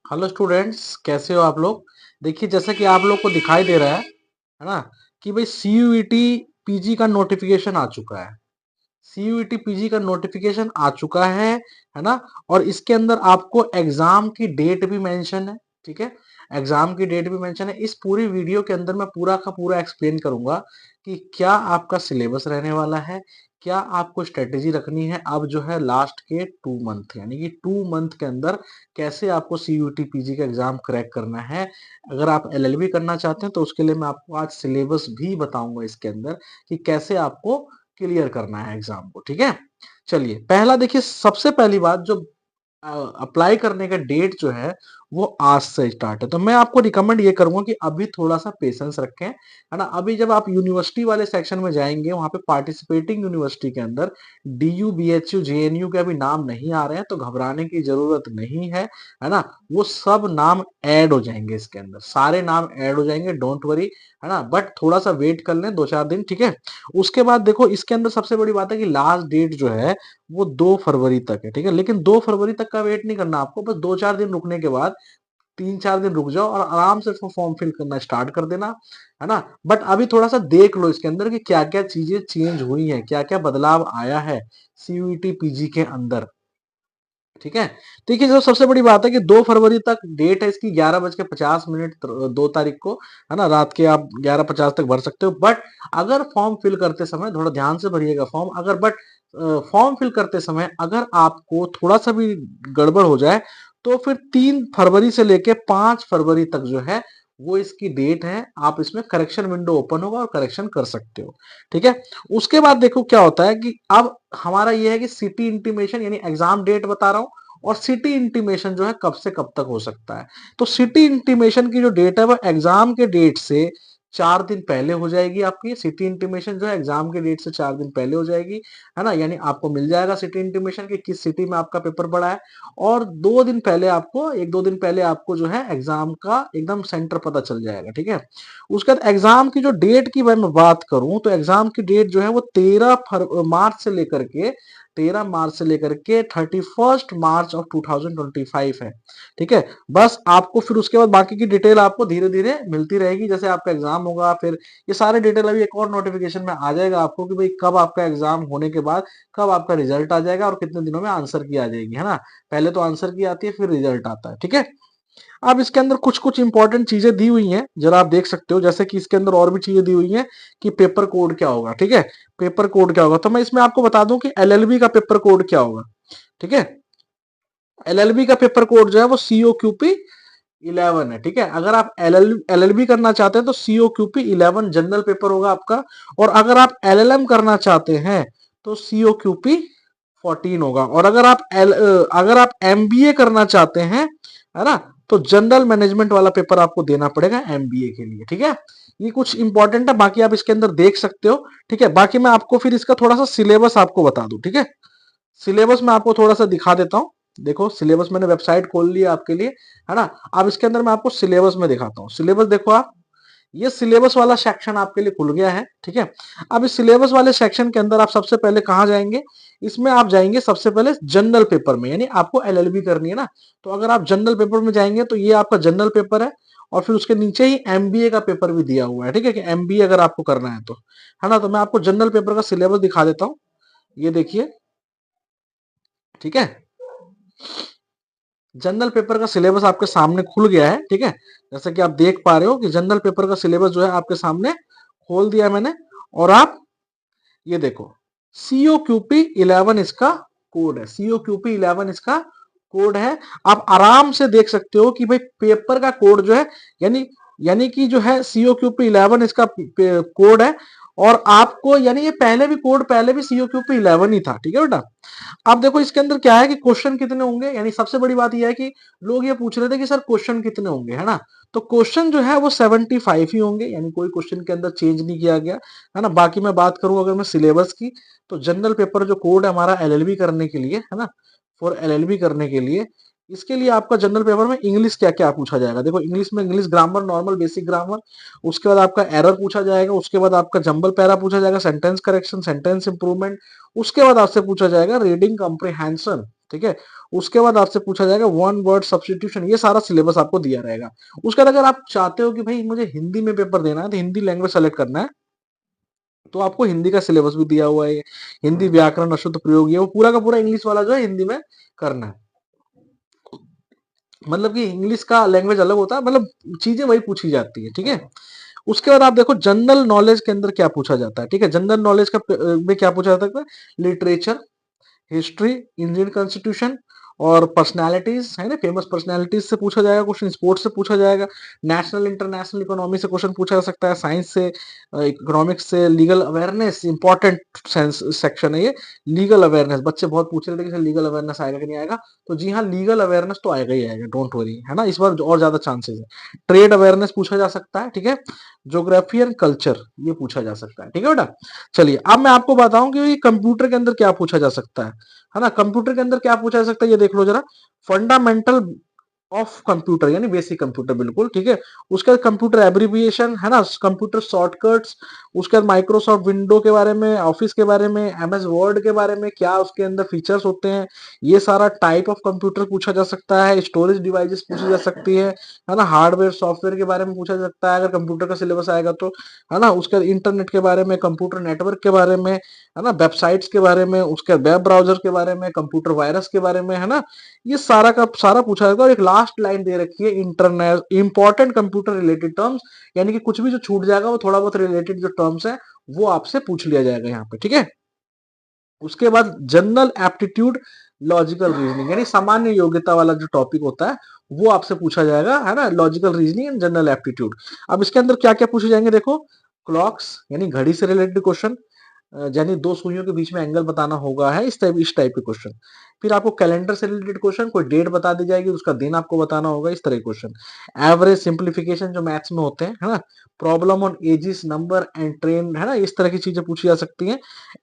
Hello students, कैसे हो आप लोग। देखिए, जैसा कि आप लोग को दिखाई दे रहा है ना, कि भाई सीयूईटी पीजी का नोटिफिकेशन आ चुका है। सीयूईटी पीजी का नोटिफिकेशन आ चुका है ना। और इसके अंदर आपको एग्जाम की डेट भी मेंशन है। ठीक है, एग्जाम की डेट भी मेंशन है। इस पूरी वीडियो के अंदर मैं पूरा का पूरा एक्सप्लेन करूंगा कि क्या आपका सिलेबस रहने वाला है, क्या आपको स्ट्रेटेजी रखनी है अब जो है लास्ट के 2 मंथ, यानी कि 2 मंथ के अंदर कैसे आपको सीयूईटी पीजी का एग्जाम क्रैक करना है। अगर आप एलएलबी करना चाहते हैं तो उसके लिए मैं आपको आज सिलेबस भी बताऊंगा इसके अंदर कि कैसे आपको क्लियर करना है एग्जाम को। ठीक है, चलिए पहला देखिए, सबसे पहली बात जो अप्लाई करने का डेट जो है वो आज से स्टार्ट है। तो मैं आपको रिकमेंड ये करूंगा कि अभी थोड़ा सा पेशेंस रखें, है ना। अभी जब आप यूनिवर्सिटी वाले सेक्शन में जाएंगे, वहां पे पार्टिसिपेटिंग यूनिवर्सिटी के अंदर डीयू बीएचयू जेएनयू के अभी नाम नहीं आ रहे हैं, तो घबराने की जरूरत नहीं है ना। वो सब नाम ऐड हो जाएंगे, इसके अंदर सारे नाम ऐड हो जाएंगे, डोंट वरी, है ना। बट थोड़ा सा वेट कर लें 2-4 दिन, ठीक है। उसके बाद देखो, इसके अंदर सबसे बड़ी बात है कि लास्ट डेट जो है वो 2 फरवरी तक है। ठीक है, लेकिन 2 फरवरी तक का वेट नहीं करना आपको, बस 2-4 दिन रुकने के बाद 3-4 दिन रुक जाओ और आराम से फॉर्म फिल करना स्टार्ट कर देना, है ना। बट अभी थोड़ा सा देख लो इसके अंदर कि क्या क्या चीजें चेंज हुई हैं, क्या क्या बदलाव आया है सीयूईटी पीजी के अंदर। ठीक है, देखिए जो सबसे बड़ी बात है कि 2 फरवरी तक डेट है इसकी, 11:50 2 तारीख को, है ना। रात के आप 11:50 तक भर सकते हो। बट अगर फॉर्म फिल करते समय थोड़ा ध्यान से भरिएगा फॉर्म, अगर बट फॉर्म फिल करते समय अगर आपको थोड़ा सा भी गड़बड़ हो जाए तो फिर 3 फरवरी से लेके 5 फरवरी तक जो है वो इसकी डेट है। आप इसमें करेक्शन विंडो ओपन होगा और करेक्शन कर सकते हो। ठीक है, उसके बाद देखो क्या होता है कि अब हमारा ये है कि सिटी इंटीमेशन, यानी एग्जाम डेट बता रहा हूं, और सिटी इंटीमेशन जो है कब से कब तक हो सकता है। तो सिटी इंटीमेशन की जो डेट है वो एग्जाम के डेट से 4 दिन पहले हो जाएगी। आपकी सिटी इंटीमेशन जो है एग्जाम के डेट से 4 दिन पहले हो जाएगी, है ना। यानी आपको मिल जाएगा सिटी इंटीमेशन कि किस सिटी में आपका पेपर पड़ा है। और 2 दिन पहले आपको, 1-2 दिन पहले आपको जो है एग्जाम का एकदम सेंटर पता चल जाएगा। ठीक है, उसके बाद एग्जाम की जो डेट की मैं बात करूं तो एग्जाम की डेट जो है वो 13 मार्च से लेकर के 31 मार्च ऑफ 2025 है। ठीक है, बस आपको फिर उसके बाद बाकी की डिटेल आपको धीरे धीरे मिलती रहेगी, जैसे आपका एग्जाम होगा फिर ये सारे डिटेल अभी एक और नोटिफिकेशन में आ जाएगा आपको कि भाई कब आपका एग्जाम होने के बाद कब आपका रिजल्ट आ जाएगा और कितने दिनों में आंसर की आ जाएगी, है ना। पहले तो आंसर की आती है फिर रिजल्ट आता है। ठीक है, अब इसके अंदर कुछ कुछ इंपॉर्टेंट चीजें दी हुई हैं, जरा आप देख सकते हो, जैसे कि इसके अंदर और भी चीजें दी हुई हैं कि पेपर कोड क्या होगा। ठीक है, पेपर कोड क्या होगा, तो मैं इसमें आपको बता दूं कि एलएलबी का पेपर कोड क्या होगा। ठीक है, एलएलबी का पेपर कोड जो है वो COQP 11 है। ठीक है, अगर आप एलएलबी करना चाहते हैं तो COQP 11 जनरल पेपर होगा आपका। और अगर आप एलएलएम करना चाहते हैं तो COQP 14 होगा। और अगर आप एमबीए करना चाहते हैं, है ना, तो जनरल मैनेजमेंट वाला पेपर आपको देना पड़ेगा एमबीए के लिए। ठीक है, ये कुछ इंपॉर्टेंट है, बाकी आप इसके अंदर देख सकते हो। ठीक है, बाकी मैं आपको फिर इसका थोड़ा सा सिलेबस आपको बता दूं। ठीक है, सिलेबस में आपको थोड़ा सा दिखा देता हूँ। देखो, सिलेबस मैंने वेबसाइट खोल लिया आपके लिए, है ना। अब इसके अंदर मैं आपको सिलेबस में दिखाता हूँ। सिलेबस देखो आप, ये सिलेबस वाला सेक्शन आपके लिए खुल गया है। ठीक है, अब इस सिलेबस वाले सेक्शन के अंदर आप सबसे पहले कहाँ जाएंगे, इसमें आप जाएंगे सबसे पहले जनरल पेपर में, यानी आपको एलएलबी करनी है ना। तो अगर आप जनरल पेपर में जाएंगे तो ये आपका जनरल पेपर है। और फिर उसके नीचे ही एमबीए का पेपर भी दिया हुआ है। ठीक है, कि एमबीए अगर आपको करना है तो, है ना। तो मैं आपको जनरल पेपर का सिलेबस दिखा देता हूँ, ये देखिए। ठीक है, जनरल पेपर का सिलेबस आपके सामने खुल गया है। ठीक है, जैसे कि आप देख पा रहे हो कि जनरल पेपर का सिलेबस जो है आपके सामने खोल दिया मैंने। और आप ये देखो, COQP 11 इसका कोड है, COQP 11 इसका कोड है। आप आराम से देख सकते हो कि भाई पेपर का कोड जो है, यानी यानी कि जो है COQP 11 इसका कोड है। और आपको, यानी ये पहले भी कोड, पहले भी COQP 11 ही था। ठीक है बेटा, अब देखो इसके अंदर क्या है कि क्वेश्चन कितने होंगे, यानी सबसे बड़ी बात यह है कि लोग ये पूछ रहे थे कि सर क्वेश्चन कितने होंगे, है ना। तो क्वेश्चन जो है वो 75 ही होंगे, यानी कोई क्वेश्चन के अंदर चेंज नहीं किया गया, है ना। बाकी मैं बात करूं अगर मैं सिलेबस की, तो जनरल पेपर जो कोड है हमारा एलएलबी करने के लिए, है ना, फॉर एलएलबी करने के लिए, इसके लिए आपका जनरल पेपर में इंग्लिश क्या क्या पूछा जाएगा। देखो, इंग्लिश में English grammar, normal basic grammar, उसके बाद आपका एरर पूछा जाएगा, उसके बाद आपका जंबल पैरा पूछा जाएगा, सेंटेंस करेक्शन, सेंटेंस इंप्रूवमेंट, उसके बाद आपसे पूछा जाएगा रीडिंग कॉम्प्रिहेंशन। ठीक है। उसके बाद आपसे पूछा जाएगा वन वर्ड सब्स्टिट्यूशन, ये सारा सिलेबस आपको दिया रहेगा। उसके बाद अगर आप चाहते हो कि भाई मुझे हिंदी में पेपर देना है तो हिंदी लैंग्वेज सेलेक्ट करना है, तो आपको हिंदी का सिलेबस भी दिया हुआ है। हिंदी व्याकरण अशुद्ध प्रयोग ये वो पूरा का पूरा इंग्लिश वाला जो है हिंदी में करना है। मतलब कि इंग्लिश का लैंग्वेज अलग होता है, मतलब चीजें वही पूछी जाती है, ठीक है। उसके बाद आप देखो जनरल नॉलेज के अंदर क्या पूछा जाता है, ठीक है। जनरल नॉलेज का में क्या पूछा जाता है, लिटरेचर, हिस्ट्री, इंडियन कॉन्स्टिट्यूशन और पर्सनालिटीज है ना, फेमस पर्सनालिटीज से पूछा जाएगा क्वेश्चन, स्पोर्ट्स से पूछा जाएगा, नेशनल इंटरनेशनल इकोनॉमी से क्वेश्चन पूछा जा सकता है, साइंस से, इकोनॉमिक्स से, लीगल अवेयरनेस इंपॉर्टेंट सेक्शन है ये। लीगल अवेयरनेस बच्चे बहुत पूछ रहे थे कि लीगल अवेयरनेस आएगा कि नहीं आएगा, तो जी हाँ लीगल अवेयरनेस तो आएगा ही आएगा, डोंट वरी, है ना, इस बार और ज्यादा चांसेस है। ट्रेड अवेयरनेस पूछा जा सकता है, ठीक है। ज्योग्राफी एंड कल्चर ये पूछा जा सकता है, ठीक है बेटा। चलिए अब मैं आपको बताऊं कि कंप्यूटर के अंदर क्या पूछा जा सकता है ना। कंप्यूटर के अंदर क्या पूछा जा सकता है ये देख लो जरा। फंडामेंटल ऑफ कंप्यूटर यानी बेसिक कंप्यूटर, बिल्कुल ठीक है। उसके बाद कंप्यूटर एब्रिविएशन है ना, कंप्यूटर शॉर्टकट्स, उसके बाद माइक्रोसॉफ्ट विंडो के बारे में, ऑफिस के बारे में, एमएस वर्ड के बारे में, क्या उसके अंदर फीचर्स होते हैं, ये सारा टाइप ऑफ कंप्यूटर पूछा जा सकता है। स्टोरेज डिवाइसेस पूछी जा सकती है ना। हार्डवेयर सॉफ्टवेयर के बारे में पूछा जा सकता है अगर कंप्यूटर का सिलेबस आएगा तो, है ना। उसके बाद इंटरनेट के बारे में, कंप्यूटर नेटवर्क के बारे में, है ना, वेबसाइट्स के बारे में, उसके वेब ब्राउजर के बारे में, कंप्यूटर वायरस के बारे में, है ना। ये सारा का सारा पूछा जाएगा। और एक लास्ट लाइन दे रखी है, internet important computer related terms, यानी कि कुछ भी जो छूट जाएगा वो थोड़ा बहुत रिलेटेड जो टर्म्स है वो आपसे पूछ लिया जाएगा यहाँ पे, ठीक है। उसके बाद जनरल एप्टीट्यूड लॉजिकल रीजनिंग यानी सामान्य योग्यता वाला जो टॉपिक होता है वो आपसे पूछा जाएगा, है ना, logical reasoning and general aptitude. अब इसके अंदर क्या क्या पूछे जाएंगे देखो, क्लॉक्स यानी घड़ी से रिलेटेड क्वेश्चन, यानी दो सुइयों के बीच में एंगल बताना होगा, है इस टाइप के क्वेश्चन। फिर आपको कैलेंडर से रिलेटेड क्वेश्चन, कोई डेट बता दी जाएगी उसका दिन आपको बताना होगा, इस तरह के क्वेश्चन। एवरेज सिंप्लीफिकेशन जो मैथ्स में होते हैं, है ना, problem on ages number and train, है ना, इस तरह की चीजें पूछी जा सकती हैं।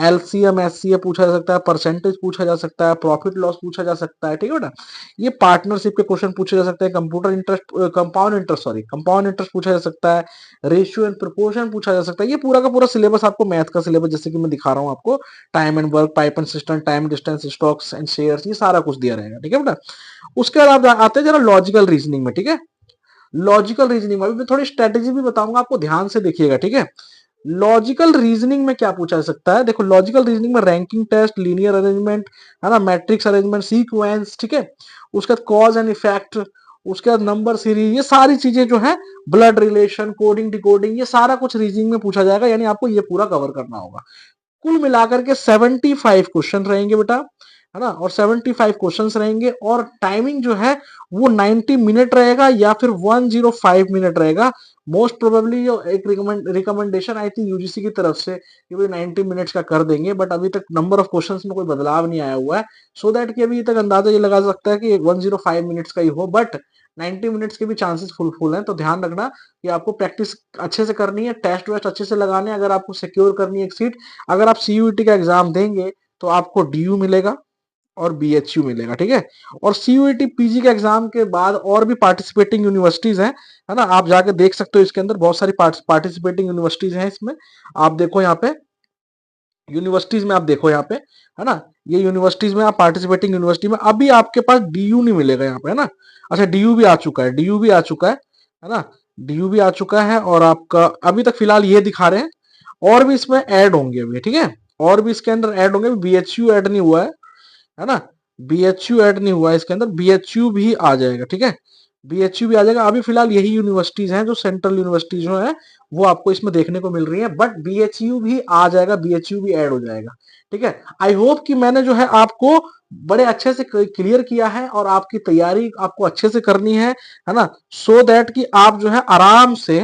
एलसीएम एचसीएफ पूछा जा सकता है, परसेंटेज पूछा जा सकता है, प्रॉफिट लॉस पूछा जा सकता है, ठीक है बेटा। ये पार्टनरशिप के क्वेश्चन पूछे जा सकते हैं, कंप्यूटर इंटरेस्ट कंपाउंड इंटरेस्ट पूछा जा सकता है, रेशियो एंड प्रोपोर्शन पूछा जा सकता है। ये पूरा का पूरा सिलेबस आपको मैथ का सिलेबस जैसे कि मैं दिखा रहा हूँ आपको, time and work, pipe and system, time distance, stocks and shares, ये सारा कुछ दिया रहेगा, ठीक है बेटा। उसके बाद आप आते हैं जरा लॉजिकल रीजनिंग में, ठीक है। लॉजिकल रीजनिंग में अभी मैं थोड़ी स्ट्रेटेजी भी बताऊंगा आपको, ध्यान से देखिएगा, ठीक है। लॉजिकल रीजनिंग में क्या पूछा जा सकता है, देखो लॉजिकल रीजनिंग में रैंकिंग टेस्ट, लीनियर अरेंजमेंट, है ना, मैट्रिक्स अरेंजमेंट, सीक्वेंस, ठीक है। उसके बाद कॉज एंड इफेक्ट, उसके बाद नंबर सीरीज, ये सारी चीजें जो है, ब्लड रिलेशन, कोडिंग डिकोडिंग, ये सारा कुछ रीजनिंग में पूछा जाएगा, यानी आपको ये पूरा कवर करना होगा। कुल मिलाकर के 75 क्वेश्चन रहेंगे बेटा, है ना, और 75 क्वेश्चंस रहेंगे, और टाइमिंग जो है वो 90 मिनट रहेगा या फिर 105 मिनट रहेगा। मोस्ट प्रोबेबली जो एक रिकमेंडेशन आई थी यूजीसी की तरफ से कि भाई 90 मिनट्स का कर देंगे, बट अभी तक नंबर ऑफ क्वेश्चंस में कोई बदलाव नहीं आया हुआ है, सो दैट कि अभी तक अंदाजा ये लगा सकता है कि 105 मिनट्स का ही हो, बट 90 मिनट्स के भी चांसेस फुल हैं। तो ध्यान रखना कि आपको प्रैक्टिस अच्छे से करनी है, टेस्ट वेस्ट अच्छे से लगाने, अगर आपको सिक्योर करनी है एक सीट। अगर आप सीयूईटी का एग्जाम देंगे तो आपको डीयू मिलेगा और बीएचयू मिलेगा, ठीक है। और सीयूईटी पीजी के एग्जाम के बाद और भी पार्टिसिपेटिंग यूनिवर्सिटीज हैं, है ना, आप जाके देख सकते हो, इसके अंदर बहुत सारी पार्टिसिपेटिंग यूनिवर्सिटीज हैं इसमें। आप देखो यहाँ पे यूनिवर्सिटीज में, आप देखो यहाँ पे, है ना, ये यूनिवर्सिटीज में आप पार्टिसिपेटिंग यूनिवर्सिटी में, अभी आपके पास डीयू नहीं मिलेगा यहाँ पे, है ना। अच्छा डीयू भी आ चुका है, डीयू भी आ चुका है ना, डीयू भी आ चुका है, और आपका अभी तक फिलहाल ये दिखा रहे हैं, और भी इसमें ऐड होंगे अभी, ठीक है, और भी इसके अंदर ऐड होंगे, बीएचयू ऐड नहीं हुआ है ना, बीएचयू ऐड नहीं हुआ है इसके अंदर, बीएचयू भी आ जाएगा, ठीक है, बीएचयू भी आ जाएगा। अभी फिलहाल यही यूनिवर्सिटीज हैं जो सेंट्रल यूनिवर्सिटीज जो है वो आपको इसमें देखने को मिल रही है, बट बीएचयू भी आ जाएगा, बीएचयू भी ऐड हो जाएगा, ठीक है। आई होप कि मैंने जो है आपको बड़े अच्छे से क्लियर किया है, और आपकी तैयारी आपको अच्छे से करनी है ना, सो दैट कि आप जो है आराम से,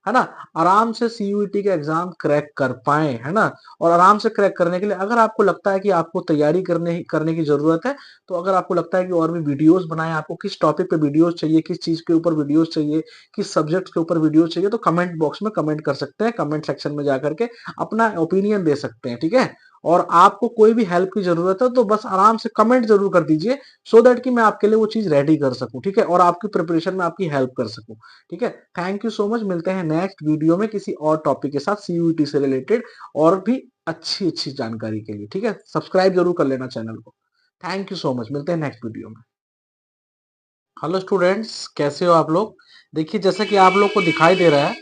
है ना, आराम से सीयूईटी का एग्जाम क्रैक कर पाए, है ना। और आराम से क्रैक करने के लिए अगर आपको लगता है कि आपको तैयारी करने की जरूरत है, तो अगर आपको लगता है कि और भी वीडियोस बनाए, आपको किस टॉपिक पे वीडियोस चाहिए, किस चीज के ऊपर वीडियोस चाहिए, किस सब्जेक्ट के ऊपर वीडियोस चाहिए, तो कमेंट बॉक्स में कमेंट कर सकते हैं, कमेंट सेक्शन में जाकर के अपना ओपिनियन दे सकते हैं, ठीक है। और आपको कोई भी हेल्प की जरूरत है तो बस आराम से कमेंट जरूर कर दीजिए, सो दैट कि मैं आपके लिए वो चीज रेडी कर सकूं, ठीक है, और आपकी प्रिपरेशन में आपकी हेल्प कर सकूं, ठीक है। थैंक यू सो मच, मिलते हैं नेक्स्ट वीडियो में किसी और टॉपिक के साथ सीयूईटी से रिलेटेड और भी अच्छी अच्छी जानकारी के लिए, ठीक है। सब्सक्राइब जरूर कर लेना चैनल को। थैंक यू सो मच, मिलते हैं नेक्स्ट वीडियो में। हेलो स्टूडेंट्स, कैसे हो आप लोग? देखिए जैसा कि आप लोग को दिखाई दे रहा है